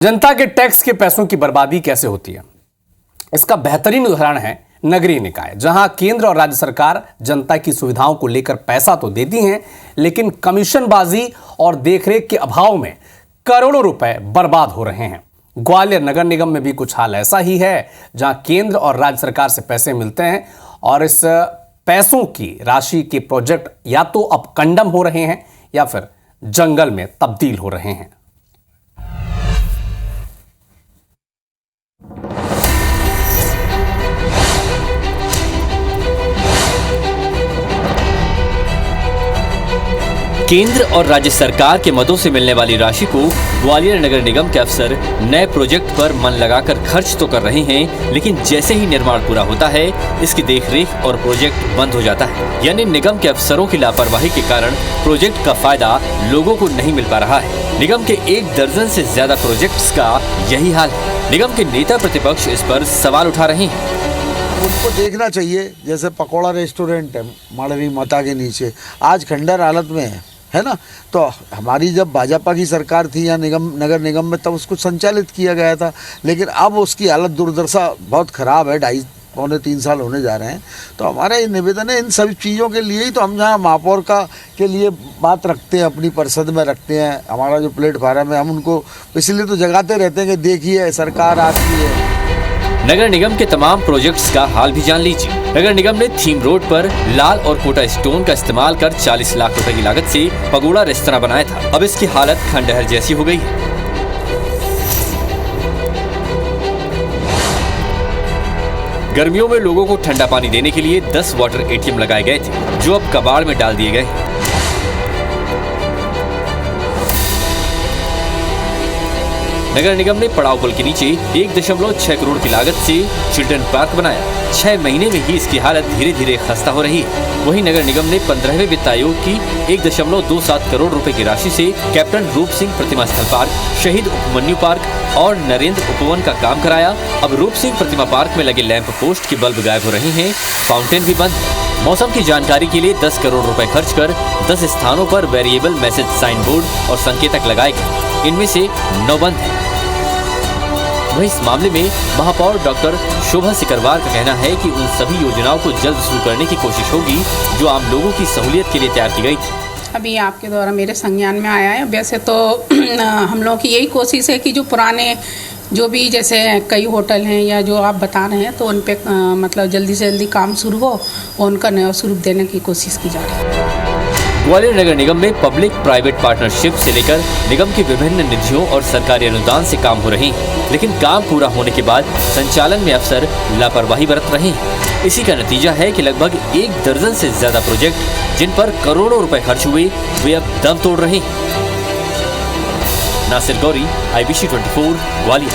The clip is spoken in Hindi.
जनता के टैक्स के पैसों की बर्बादी कैसे होती है, इसका बेहतरीन उदाहरण है नगरीय निकाय, जहां केंद्र और राज्य सरकार जनता की सुविधाओं को लेकर पैसा तो देती हैं, लेकिन कमीशनबाजी और देखरेख के अभाव में करोड़ों रुपए बर्बाद हो रहे हैं। ग्वालियर नगर निगम में भी कुछ हाल ऐसा ही है, जहां केंद्र और राज्य सरकार से पैसे मिलते हैं और इस पैसों की राशि के प्रोजेक्ट या तो अब कंडम हो रहे हैं या फिर जंगल में तब्दील हो रहे हैं। केंद्र और राज्य सरकार के मदों से मिलने वाली राशि को ग्वालियर नगर निगम के अफसर नए प्रोजेक्ट पर मन लगाकर खर्च तो कर रहे हैं, लेकिन जैसे ही निर्माण पूरा होता है इसकी देखरेख और प्रोजेक्ट बंद हो जाता है। यानी निगम के अफसरों की लापरवाही के कारण प्रोजेक्ट का फायदा लोगों को नहीं मिल पा रहा है। निगम के 1 दर्जन से ज्यादा प्रोजेक्ट्स का यही हाल है। निगम के नेता प्रतिपक्ष इस पर सवाल उठा रहे हैं। उनको देखना चाहिए, जैसे पकोड़ा रेस्टोरेंट है माड़वी माता के नीचे, आज खंडर हालत में है ना। तो हमारी जब भाजपा की सरकार थी या नगर निगम में, तब उसको संचालित किया गया था, लेकिन अब उसकी हालत दुर्दशा बहुत ख़राब है। 2.5-3 साल होने जा रहे हैं। तो हमारा ये निवेदन है, इन सभी चीज़ों के लिए ही तो हम जहाँ महापौर का के लिए बात रखते हैं, अपनी परिषद में रखते हैं, हमारा जो प्लेटफार्म है, हम उनको इसलिए तो जगाते रहते हैं कि देखिए सरकार आपकी है। नगर निगम के तमाम प्रोजेक्ट्स का हाल भी जान लीजिए। नगर निगम ने थीम रोड पर लाल और कोटा स्टोन का इस्तेमाल कर 40 लाख रुपए की लागत से पगोड़ा रेस्तरां बनाया था। अब इसकी हालत खंडहर जैसी हो गई है। गर्मियों में लोगों को ठंडा पानी देने के लिए 10 वाटर ATM लगाए गए थे, जो अब कबाड़ में डाल दिए गए। नगर निगम ने पड़ाव पुल के नीचे 1.6 करोड़ की लागत से चिल्ड्रन पार्क बनाया। 6 महीने में ही इसकी हालत धीरे धीरे खस्ता हो रही है। वहीं नगर निगम ने 15वें वित्त आयोग की 1.27 करोड़ रुपए की राशि से कैप्टन रूप सिंह प्रतिमा स्थल पार्क, शहीद उपमन्यु पार्क और नरेंद्र उपवन का काम कराया। अब रूप सिंह प्रतिमा पार्क में लगे लैंप पोस्ट के बल्ब गायब हो रहे हैं, फाउंटेन भी बंद। मौसम की जानकारी के लिए 10 करोड़ रुपए खर्च कर 10 स्थानों पर वेरिएबल मैसेज साइन बोर्ड और संकेतक लगाए गए, इनमें से 9 बंद हैं। वहीं इस मामले में महापौर डॉक्टर शोभा सिकरवार का कहना है कि उन सभी योजनाओं को जल्द शुरू करने की कोशिश होगी जो आम लोगों की सहूलियत के लिए तैयार की गई थी। अभी आपके द्वारा मेरे संज्ञान में आया है। वैसे तो हम लोगों की यही कोशिश है कि जो पुराने जो भी जैसे कई होटल हैं या जो आप बता रहे हैं, तो उन पे मतलब जल्दी से जल्दी काम शुरू हो और उनका नया स्वरूप देने की कोशिश की जा रही है। ग्वालियर नगर निगम में पब्लिक प्राइवेट पार्टनरशिप से लेकर निगम की विभिन्न निधियों और सरकारी अनुदान से काम हो रहे हैं, लेकिन काम पूरा होने के बाद संचालन में अफसर लापरवाही बरत रहे हैं। इसी का नतीजा है कि लगभग 1 दर्जन से ज्यादा प्रोजेक्ट जिन पर करोड़ों रुपए खर्च हुए, वे अब दम तोड़ रहे हैं। नासिर गौरी, IBC 24, ग्वालियर।